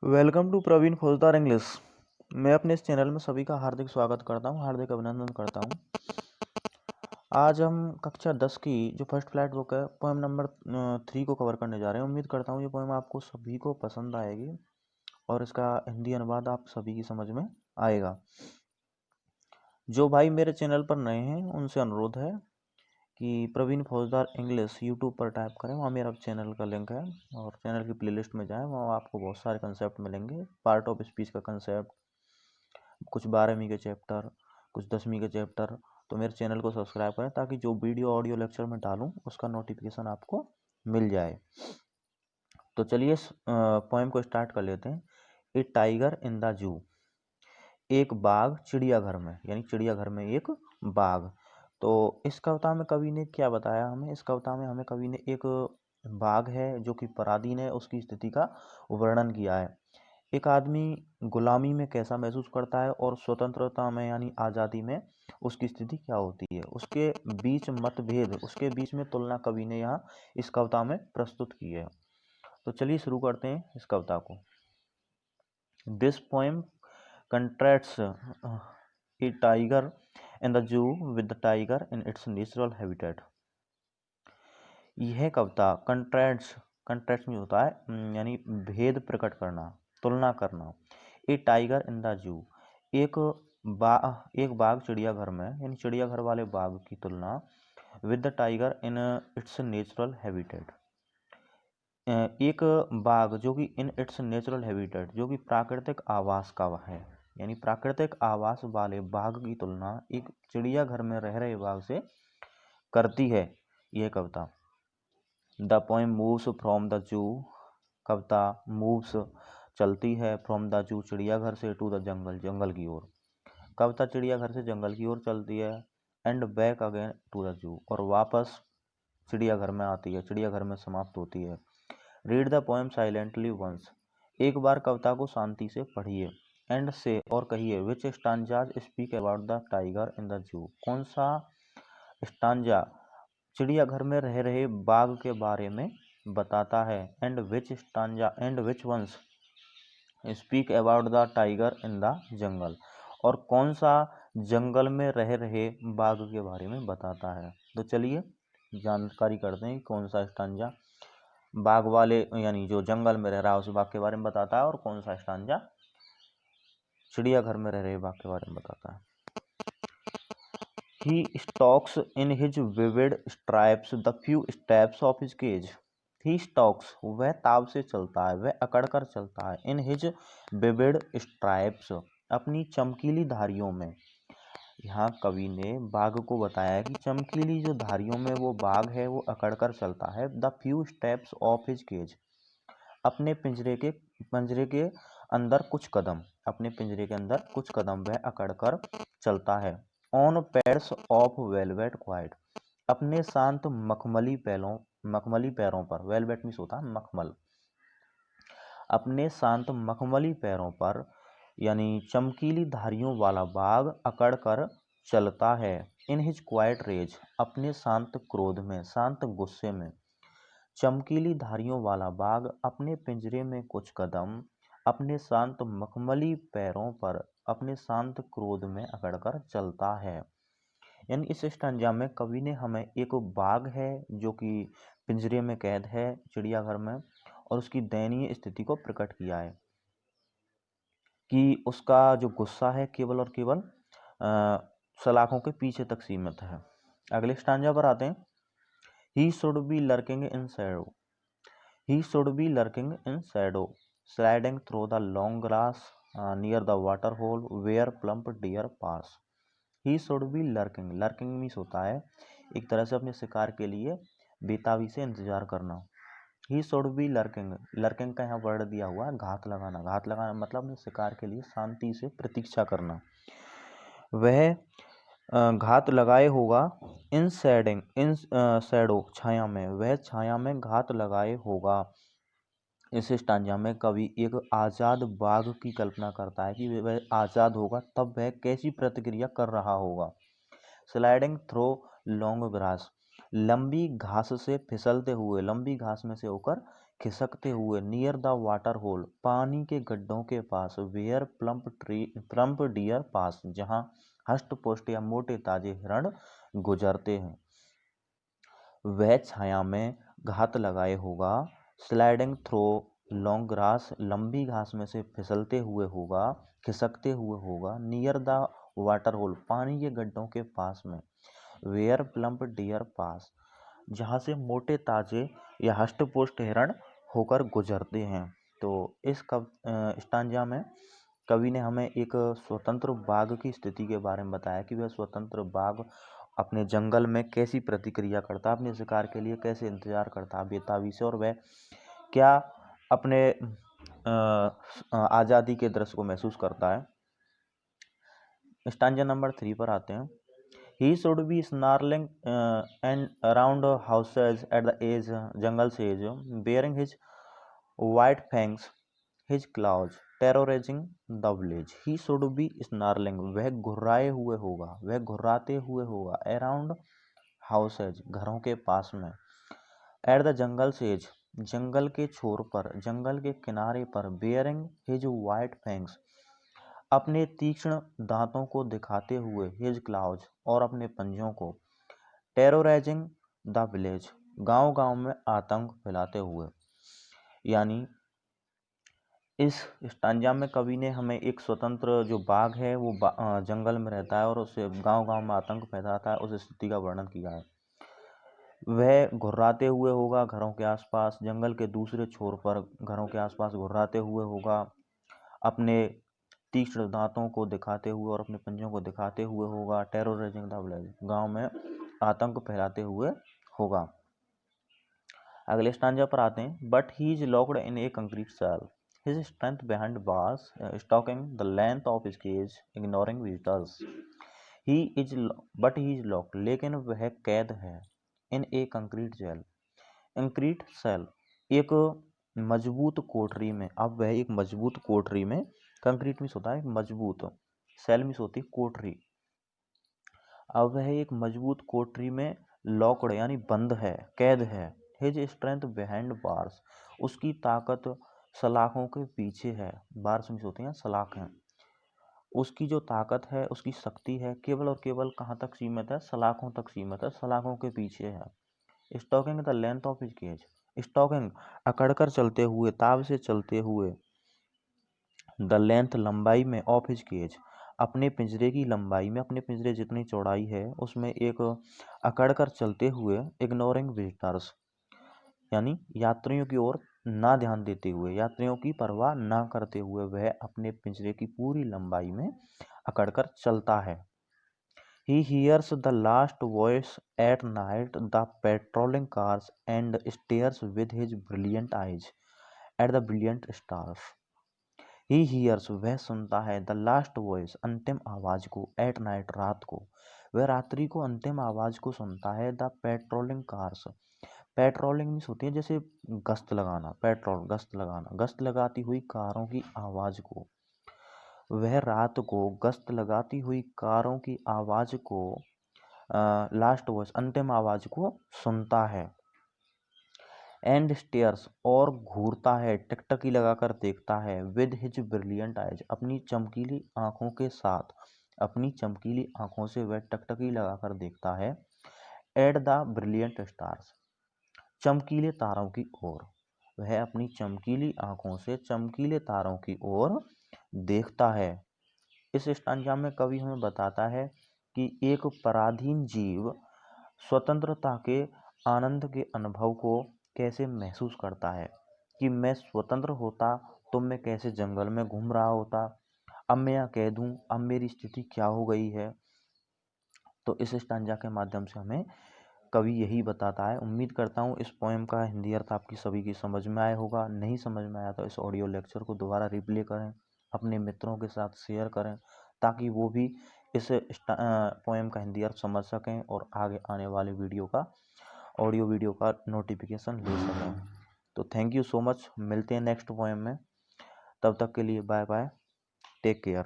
Welcome to Praveen फौजदार English. मैं अपने इस चैनल में सभी का हार्दिक स्वागत करता हूं, हार्दिक अभिनंदन करता हूं। आज हम कक्षा 10 की जो फर्स्ट फ्लैट बुक है पोएम नंबर 3 को कवर करने जा रहे हैं। उम्मीद करता हूं ये पोएम आपको सभी को पसंद आएगी और इसका हिंदी अनुवाद आप सभी की समझ में आएगा। जो भाई मेरे चैनल पर नए हैं उनसे अनुरोध है कि प्रवीण फौजदार इंग्लिश यूट्यूब पर टाइप करें, वहाँ मेरा चैनल का लिंक है और चैनल की प्लेलिस्ट में जाएं, वहाँ आपको बहुत सारे कंसेप्ट मिलेंगे। पार्ट ऑफ स्पीच का कंसेप्ट, कुछ 12वीं के चैप्टर, कुछ 10वीं के चैप्टर। तो मेरे चैनल को सब्सक्राइब करें ताकि जो वीडियो ऑडियो लेक्चर में डालूं उसका नोटिफिकेशन आपको मिल जाए। तो चलिए इस पोएम को स्टार्ट कर लेते हैं। ए टाइगर इन द जू। एक बाघ चिड़ियाघर में, यानी चिड़ियाघर में एक बाघ। तो इस कविता में कवि ने क्या बताया हमें? इस कविता में हमें कवि ने एक बाघ है जो कि पराधीन है, उसकी स्थिति का वर्णन किया है। एक आदमी गुलामी में कैसा महसूस करता है और स्वतंत्रता में यानी आज़ादी में उसकी स्थिति क्या होती है, उसके बीच मतभेद, उसके बीच में तुलना कवि ने यहाँ इस कविता में प्रस्तुत की है। तो चलिए शुरू करते हैं इस कविता को। This poem contrasts a tiger in the zoo with the tiger in its natural habitat। यह कविता कंट्रास्ट में होता है यानी भेद प्रकट करना, तुलना करना। ए टाइगर इन द जू, एक बाघ चिड़ियाघर में, यानी चिड़ियाघर वाले बाघ की तुलना with the tiger in its natural habitat. एक बाघ जो कि इन इट्स नेचुरल हैबिटेट, जो कि प्राकृतिक आवास का है, यानी प्राकृतिक आवास वाले बाघ की तुलना एक चिड़ियाघर में रह रहे बाघ से करती है यह कविता। The poem moves from the zoo, कविता मूव्स चलती है, फ्रॉम द जू चिड़ियाघर से, टू द जंगल जंगल की ओर। कविता चिड़ियाघर से जंगल की ओर चलती है, and back again to the zoo, और वापस चिड़ियाघर में आती है, चिड़ियाघर में समाप्त होती है। Read the poem silently once, एक बार कविता को शांति से पढ़िए। एंड से, और कहिए, which stanzas speak about the tiger in the zoo, कौन सा स्टांजा चिड़ियाघर में रह रहे बाघ के बारे में बताता है। And which stanza, and which ones speak about the tiger in the jungle, और कौन सा जंगल में रह रहे बाघ के बारे में बताता है। तो चलिए जानकारी करते हैं कौन सा स्टांजा बाघ वाले यानी जो जंगल में रह रहा है उस बाघ के बारे में बताता है, और कौन सा स्टांजा चिड़ियाघर में रह रहे बाघ के बारे में बताता है। He stalks in his vivid stripes the few steps of his cage। He stalks, वह ताव से चलता है, वह अकड़ कर चलता है। In his vivid stripes, अपनी चमकीली धारियों में। यहाँ कवि ने बाघ को बताया है कि चमकीली जो धारियों में वो बाघ है वो अकड़ कर चलता है। The few steps of his cage, अपने पंजरे के अंदर कुछ कदम, अपने पिंजरे के अंदर कुछ कदम वह अकड़ कर चलता है। On pads of velvet quite, अपने शांत मखमली पैरों पर, वेलवेट मीन्स होता है मखमल, अपने शांत मखमली पैरों पर यानी चमकीली धारियों वाला बाघ अकड़ कर चलता है। इन हिज क्वाइट रेज, अपने शांत क्रोध में, शांत गुस्से में। चमकीली धारियों वाला बाघ अपने पिंजरे में कुछ कदम, अपने शांत मखमली पैरों पर, अपने शांत क्रोध में अकड़कर चलता है। यानी इस स्टैंजा में कवि ने हमें एक बाघ है जो कि पिंजरे में कैद है चिड़ियाघर में, और उसकी दयनीय स्थिति को प्रकट किया है कि उसका जो गुस्सा है केवल और केवल सलाखों के पीछे तक सीमित है। अगले स्टैंजा पर आते हैं। He should be lurking in shadow, he should be lurking in shadow, sliding through the long grass near the water hole where plump deer pass। He should be lurking, lurking means होता है एक तरह से अपने शिकार के लिए बेताबी से इंतजार करना। He should be lurking, lurking का यहाँ वर्ड दिया हुआ है घात लगाना, घात लगाना मतलब अपने शिकार के लिए शांति से प्रतीक्षा करना। वह घात लगाए होगा, इन शैडो छाया में, वह छाया में घात लगाए होगा। इस स्टांजा में कवि एक आज़ाद बाघ की कल्पना करता है कि वह आज़ाद होगा तब वह कैसी प्रतिक्रिया कर रहा होगा। स्लाइडिंग थ्रो लॉन्ग ग्रास, लंबी घास से फिसलते हुए, लंबी घास में से होकर खिसकते हुए, नियर द वाटर होल, पानी के गड्ढों के पास, वेयर प्लम्प डियर पास, जहां हष्ट पुष्ट या मोटे ताजे हिरण गुजरते हैं। वह छाया में घात लगाए होगा, स्लाइडिंग थ्रो लॉन्ग ग्रास, लंबी घास में से फिसलते हुए होगा, खिसकते हुए होगा, नियर द वाटर होल, पानी के गड्ढों के पास में, वेयर प्लम्प डियर पास, जहाँ से मोटे ताजे या हष्ट-पुष्ट हिरण होकर गुजरते हैं। तो इस स्टांजा में कवि ने हमें एक स्वतंत्र बाघ की स्थिति के बारे में बताया कि वह स्वतंत्र बाघ अपने जंगल में कैसी प्रतिक्रिया करता, अपने शिकार के लिए कैसे इंतजार करता बेताबी से, और वह क्या अपने आज़ादी के दृश्य को महसूस करता है। स्टांजा नंबर 3 पर आते हैं। He should be snarling and around houses at the edge, jungle's edge, bearing his white fangs, his claws, terrorizing the village. He should be snarling, वह घुर्राए हुए होगा, वह घुर्राते हुए होगा, around houses, घरों के पास में, at the jungle's edge, जंगल के छोर पर, जंगल के किनारे पर, bearing his white fangs, अपने तीक्ष्ण दांतों को दिखाते हुए, हिज क्लाउज, और अपने पंजों को, टेरोराइजिंग द विलेज, गांव गांव में आतंक फैलाते हुए। यानी इस स्टांजा में कवि ने हमें एक स्वतंत्र जो बाघ है वो जंगल में रहता है और उसे गांव गांव में आतंक फैलाता है, उस स्थिति का वर्णन किया है। वह घुर्राते हुए होगा घरों के आसपास, जंगल के दूसरे छोर पर घरों के आसपास घुर्राते हुए होगा, अपने तीक्ष्ण दांतों को दिखाते हुए और अपने पंजों को दिखाते हुए होगा, टेरोराइजिंग द विलेज, गांव में आतंक फैलाते हुए होगा। अगले स्टांजा पर आते हैं। But he is locked in a concrete cell, his strength behind bars, stalking the length of his cage, ignoring visitors. But he is locked, लेकिन वह कैद है, in a concrete jail, concrete cell, एक मजबूत कोठरी में। अब वह एक मजबूत कोठरी में, कंक्रीट मीन्स होता है मजबूत, सेल मीन्स होती है कोठरी। अब वह एक मजबूत कोठरी में लॉक्ड यानी बंद है, कैद है। हिज स्ट्रेंथ बिहाइंड बार्स, उसकी ताकत सलाखों के पीछे है। बार्स मीन्स होती हैं सलाखें। उसकी जो ताकत है, उसकी शक्ति है, केवल और केवल कहाँ तक सीमित है, सलाखों तक सीमित है, सलाखों के पीछे है। Stalking the length of his cage, stalking अकड़कर चलते हुए, ताव से चलते हुए, द लेंथ लंबाई में, ऑफ हिज केज अपने पिंजरे की लंबाई में, अपने पिंजरे जितनी चौड़ाई है उसमें एक अकड़कर चलते हुए, इग्नोरिंग विजिटर्स यानी यात्रियों की ओर ना ध्यान देते हुए, यात्रियों की परवाह ना करते हुए वह अपने पिंजरे की पूरी लंबाई में अकड़कर चलता है। He hears the last voice at night, the patrolling cars, and stares with his brilliant eyes at the brilliant stars. He hears, वह सुनता है, the last voice, अंतिम आवाज को, at night, रात को, वह रात्रि को अंतिम आवाज को सुनता है। the patrolling cars, patrolling means होती है जैसे गश्त लगाना, पेट्रोल गश्त लगाना, गश्त लगाती हुई कारों की आवाज को, वह रात को गश्त लगाती हुई कारों की आवाज को, लास्ट वॉइस अंतिम आवाज को सुनता है। एंड स्टेयर्स, और घूरता है, टकटकी लगाकर देखता है, विद हिज ब्रिलियंट आइज, अपनी चमकीली आंखों के साथ, अपनी चमकीली आंखों से वह टकटकी लगाकर देखता है। एट द ब्रिलियंट स्टार्स, चमकीले तारों की ओर, वह अपनी चमकीली आंखों से चमकीले तारों की ओर देखता है। इस स्टांजा में कवि हमें बताता है कि एक पराधीन जीव स्वतंत्रता के आनंद के अनुभव को कैसे महसूस करता है कि मैं स्वतंत्र होता तो मैं कैसे जंगल में घूम रहा होता, अब मैं यहाँ कैद हूँ, अब मेरी स्थिति क्या हो गई है। तो इस स्टांजा के माध्यम से हमें कवि यही बताता है। उम्मीद करता हूँ इस पोएम का हिंदी अर्थ आपकी सभी की समझ में आया होगा। नहीं समझ में आया तो इस ऑडियो लेक्चर को दोबारा रिप्ले करें, अपने मित्रों के साथ शेयर करें, ताकि वो भी इस पोएम का हिंदी अर्थ समझ सकें और आगे आने वाले ऑडियो वीडियो का नोटिफिकेशन ले सकें। तो थैंक यू सो मच, मिलते हैं नेक्स्ट पोएम में। तब तक के लिए बाय बाय, टेक केयर।